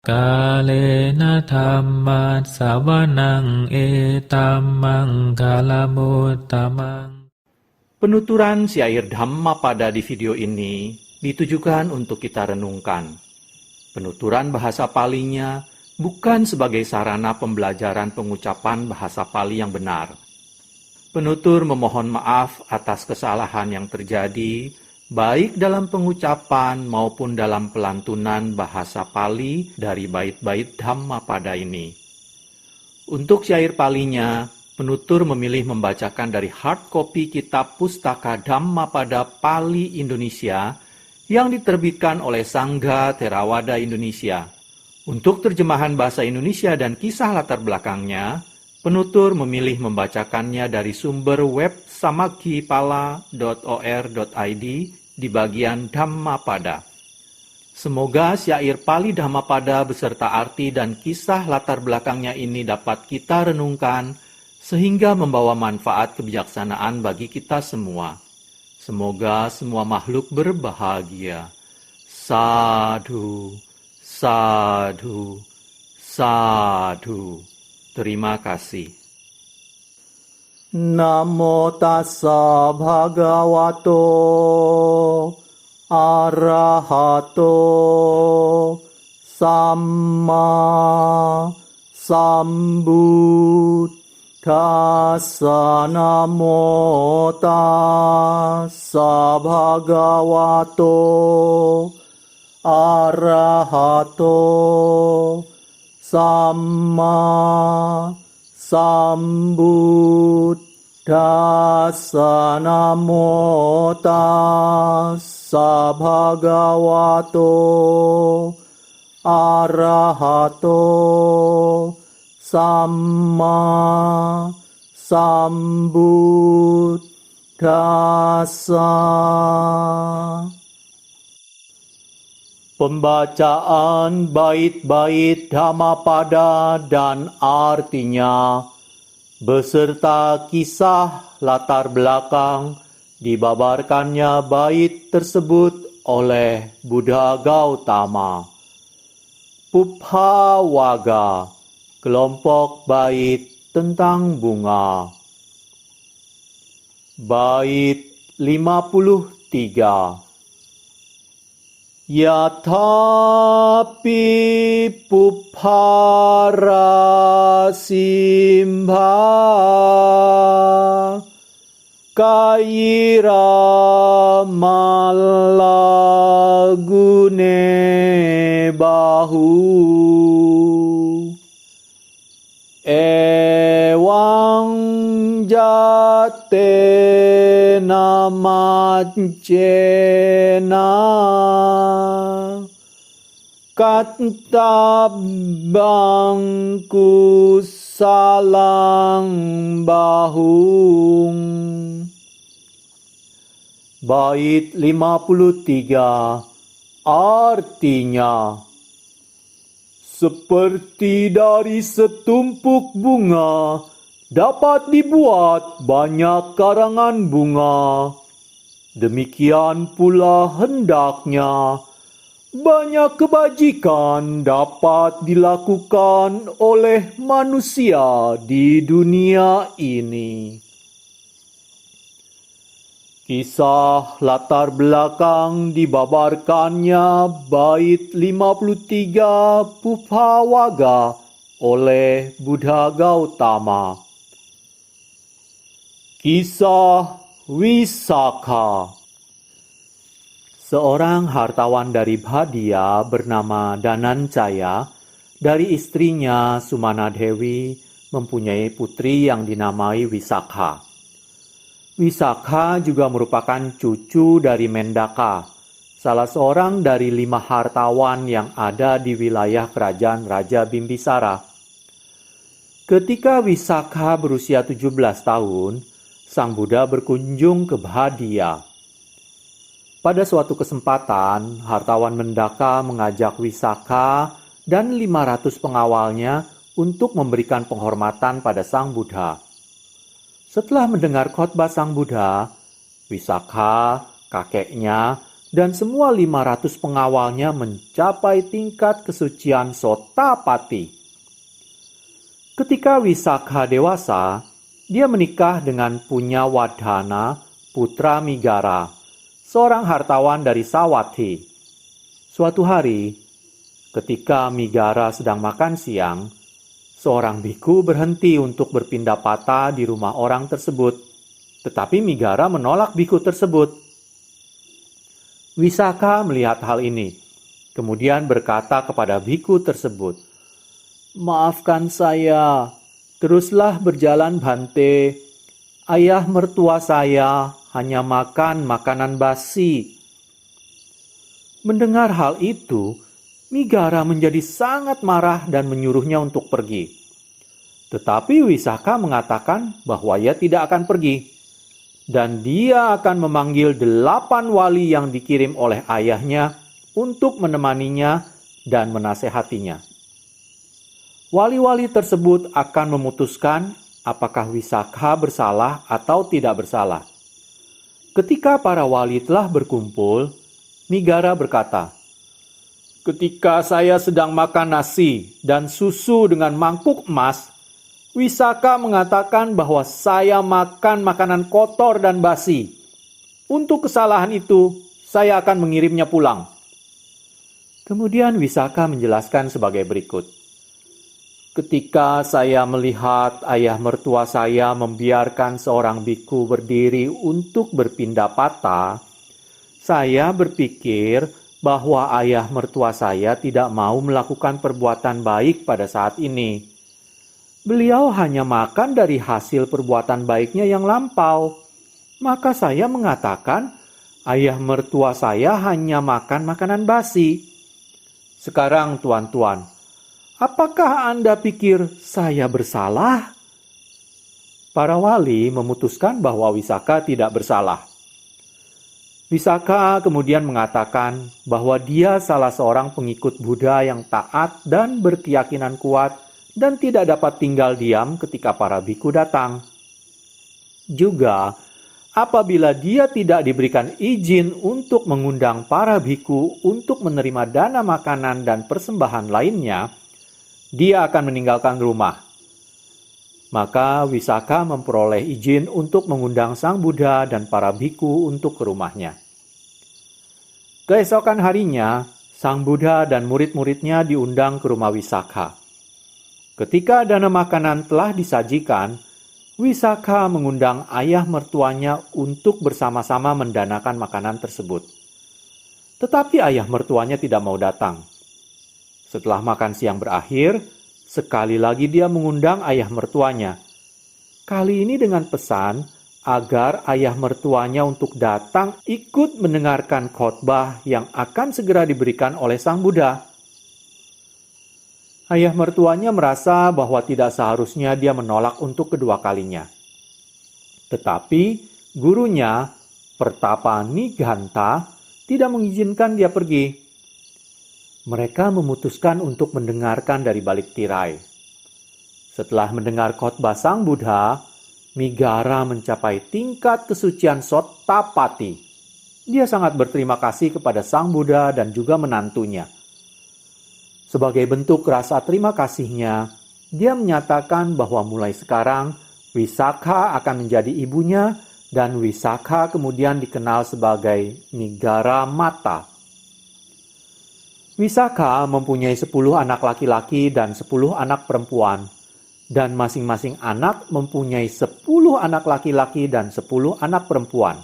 Kalena dhammat sawanang etamang kalamutamang. Penuturan syair Dhammapada di video ini ditujukan untuk kita renungkan. Penuturan bahasa Palinya bukan sebagai sarana pembelajaran pengucapan bahasa Pali yang benar. Penutur memohon maaf atas kesalahan yang terjadi, baik dalam pengucapan maupun dalam pelantunan bahasa Pali dari bait-bait Dhammapada ini. Untuk syair Palinya, penutur memilih membacakan dari hard copy kitab Pustaka Dhammapada Pali Indonesia yang diterbitkan oleh Sangga Theravada Indonesia. Untuk terjemahan bahasa Indonesia dan kisah latar belakangnya, penutur memilih membacakannya dari sumber web samaggipala.or.id di bagian Dhammapada. Semoga syair Pali Dhammapada beserta arti dan kisah latar belakangnya ini dapat kita renungkan sehingga membawa manfaat kebijaksanaan bagi kita semua. Semoga semua makhluk berbahagia. Sadhu, sadhu, sadhu. Terima kasih. Namo tassa bhagavato arahato samma sambuddhassa. Namo tassa bhagavato arahato samma sambuddhassa. Namo tassa bhagavato arahato samma sambuddhassa. Pembacaan bait-bait Dhammapada dan artinya beserta kisah latar belakang dibabarkannya bait tersebut oleh Buddha Gautama. Pubbhavaga, kelompok bait tentang bunga. Bait 53. Yathapi puphara simbha kaira malagune bahu ewang jate namacena kattabangku salang bahung. Bait 53 artinya, seperti dari setumpuk bunga dapat dibuat banyak karangan bunga, demikian pula hendaknya banyak kebajikan dapat dilakukan oleh manusia di dunia ini. Kisah latar belakang dibabarkannya bait 53 Pubbhavaga oleh Buddha Gautama. Kisah Wisakha. Seorang hartawan dari Bhadia bernama Danancaya dari istrinya Sumanadewi mempunyai putri yang dinamai Wisakha. Wisakha juga merupakan cucu dari Mendaka, salah seorang dari 5 hartawan yang ada di wilayah kerajaan Raja Bimbisara. Ketika Wisakha berusia 17 tahun, Sang Buddha berkunjung ke Bhadia. Pada suatu kesempatan, hartawan Mendaka mengajak Wisakha dan 500 pengawalnya untuk memberikan penghormatan pada Sang Buddha. Setelah mendengar khotbah Sang Buddha, Wisakha, kakeknya, dan semua 500 pengawalnya mencapai tingkat kesucian Sotapati. Ketika Wisakha dewasa, dia menikah dengan Punyawadhana, putra Migara, seorang hartawan dari Sawathi. Suatu hari, ketika Migara sedang makan siang, seorang biku berhenti untuk berpindah patah di rumah orang tersebut, tetapi Migara menolak biku tersebut. Wisakha melihat hal ini, kemudian berkata kepada biku tersebut, "Maafkan saya, teruslah berjalan Bhante. Ayah mertua saya hanya makan makanan basi." Mendengar hal itu, Migara menjadi sangat marah dan menyuruhnya untuk pergi. Tetapi Wisakha mengatakan bahwa ia tidak akan pergi, dan dia akan memanggil 8 wali yang dikirim oleh ayahnya untuk menemaninya dan menasehatinya. Wali-wali tersebut akan memutuskan apakah Wisakha bersalah atau tidak bersalah. Ketika para wali telah berkumpul, Migara berkata, "Ketika saya sedang makan nasi dan susu dengan mangkuk emas, Wisakha mengatakan bahwa saya makan makanan kotor dan basi. Untuk kesalahan itu, saya akan mengirimnya pulang." Kemudian Wisakha menjelaskan sebagai berikut. "Ketika saya melihat ayah mertua saya membiarkan seorang biku berdiri untuk berpindah patah, saya berpikir bahwa ayah mertua saya tidak mau melakukan perbuatan baik pada saat ini. Beliau hanya makan dari hasil perbuatan baiknya yang lampau. Maka saya mengatakan, ayah mertua saya hanya makan makanan basi. Sekarang tuan-tuan, apakah Anda pikir saya bersalah?" Para wali memutuskan bahwa Wisakha tidak bersalah. Wisakha kemudian mengatakan bahwa dia salah seorang pengikut Buddha yang taat dan berkeyakinan kuat dan tidak dapat tinggal diam ketika para biku datang. Juga, apabila dia tidak diberikan izin untuk mengundang para biku untuk menerima dana makanan dan persembahan lainnya, dia akan meninggalkan rumah. Maka Wisakha memperoleh izin untuk mengundang Sang Buddha dan para biku untuk ke rumahnya. Keesokan harinya, Sang Buddha dan murid-muridnya diundang ke rumah Wisakha. Ketika dana makanan telah disajikan, Wisakha mengundang ayah mertuanya untuk bersama-sama mendanakan makanan tersebut. Tetapi ayah mertuanya tidak mau datang. Setelah makan siang berakhir, sekali lagi dia mengundang ayah mertuanya. Kali ini dengan pesan agar ayah mertuanya untuk datang ikut mendengarkan khotbah yang akan segera diberikan oleh Sang Buddha. Ayah mertuanya merasa bahwa tidak seharusnya dia menolak untuk kedua kalinya. Tetapi gurunya, Pertapa Niganta, tidak mengizinkan dia pergi. Mereka memutuskan untuk mendengarkan dari balik tirai. Setelah mendengar khotbah Sang Buddha, Migara mencapai tingkat kesucian Sotapati. Dia sangat berterima kasih kepada Sang Buddha dan juga menantunya. Sebagai bentuk rasa terima kasihnya, dia menyatakan bahwa mulai sekarang Wisakha akan menjadi ibunya dan Wisakha kemudian dikenal sebagai Migara Mata. Wisakha mempunyai 10 anak laki-laki dan 10 anak perempuan, dan masing-masing anak mempunyai 10 anak laki-laki dan 10 anak perempuan.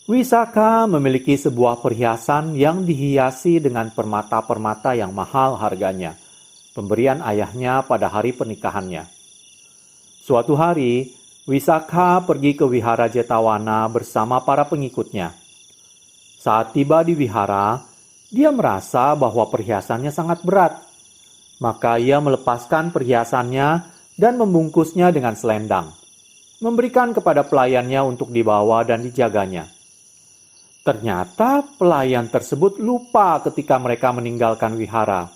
Wisakha memiliki sebuah perhiasan yang dihiasi dengan permata-permata yang mahal harganya, pemberian ayahnya pada hari pernikahannya. Suatu hari, Wisakha pergi ke wihara Jetawana bersama para pengikutnya. Saat tiba di wihara, dia merasa bahwa perhiasannya sangat berat. Maka ia melepaskan perhiasannya dan membungkusnya dengan selendang, memberikan kepada pelayannya untuk dibawa dan dijaganya. Ternyata pelayan tersebut lupa ketika mereka meninggalkan wihara.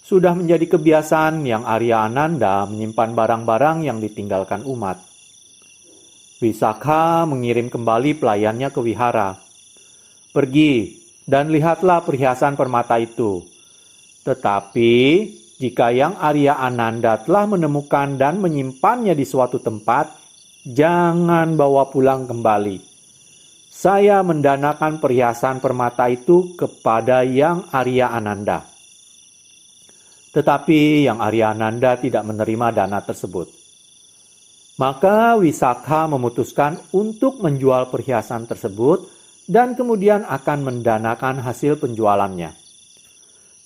Sudah menjadi kebiasaan yang Arya Ananda menyimpan barang-barang yang ditinggalkan umat. Wisakha mengirim kembali pelayannya ke wihara. Pergi dan lihatlah perhiasan permata itu. Tetapi jika yang Arya Ananda telah menemukan dan menyimpannya di suatu tempat, jangan bawa pulang kembali. Saya mendanakan perhiasan permata itu kepada yang Arya Ananda." Tetapi yang Arya Ananda tidak menerima dana tersebut. Maka Wisakha memutuskan untuk menjual perhiasan tersebut dan kemudian akan mendanakan hasil penjualannya.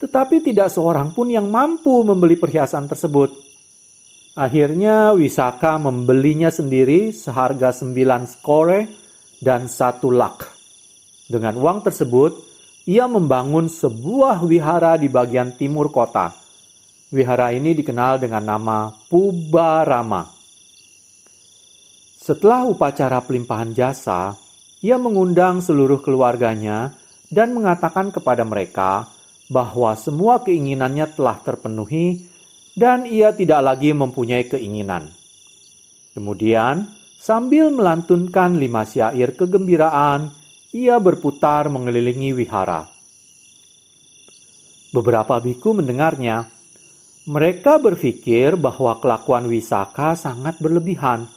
Tetapi tidak seorang pun yang mampu membeli perhiasan tersebut. Akhirnya Wisakha membelinya sendiri seharga 9 skore dan 1 lak. Dengan uang tersebut, ia membangun sebuah wihara di bagian timur kota. Wihara ini dikenal dengan nama Pubarama. Setelah upacara pelimpahan jasa, ia mengundang seluruh keluarganya dan mengatakan kepada mereka bahwa semua keinginannya telah terpenuhi dan ia tidak lagi mempunyai keinginan. Kemudian, sambil melantunkan 5 syair kegembiraan, ia berputar mengelilingi wihara. Beberapa biku mendengarnya. Mereka berpikir bahwa kelakuan Wisakha sangat berlebihan.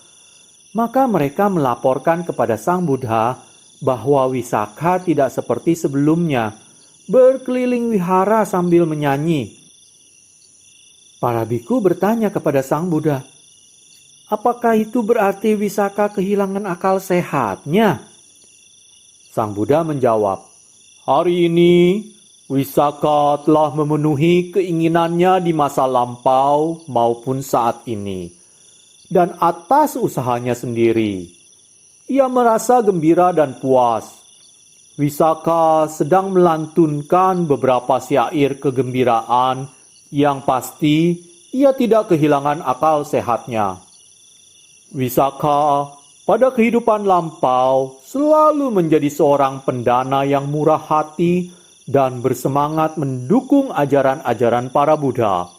Maka mereka melaporkan kepada Sang Buddha bahwa Wisakha tidak seperti sebelumnya, berkeliling wihara sambil menyanyi. Para biku bertanya kepada Sang Buddha, "Apakah itu berarti Wisakha kehilangan akal sehatnya?" Sang Buddha menjawab, "Hari ini Wisakha telah memenuhi keinginannya di masa lampau maupun saat ini. Dan atas usahanya sendiri, ia merasa gembira dan puas. Wisakha sedang melantunkan beberapa syair kegembiraan yang pasti ia tidak kehilangan akal sehatnya. Wisakha pada kehidupan lampau selalu menjadi seorang pendana yang murah hati dan bersemangat mendukung ajaran-ajaran para Buddha.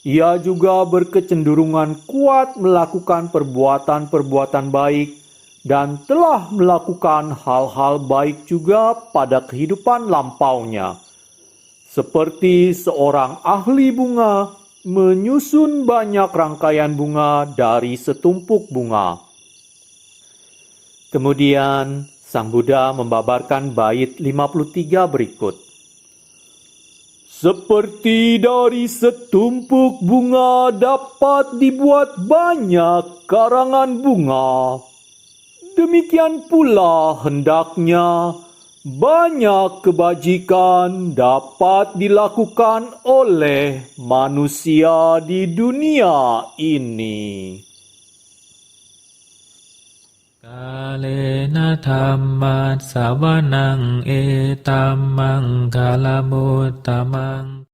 Ia juga berkecenderungan kuat melakukan perbuatan-perbuatan baik dan telah melakukan hal-hal baik juga pada kehidupan lampaunya. Seperti seorang ahli bunga menyusun banyak rangkaian bunga dari setumpuk bunga." Kemudian Sang Buddha membabarkan bait 53 berikut. "Seperti dari setumpuk bunga dapat dibuat banyak karangan bunga, demikian pula hendaknya banyak kebajikan dapat dilakukan oleh manusia di dunia ini." Kalena dhammat sawanaংเอตัมมังคาลมุตตมัง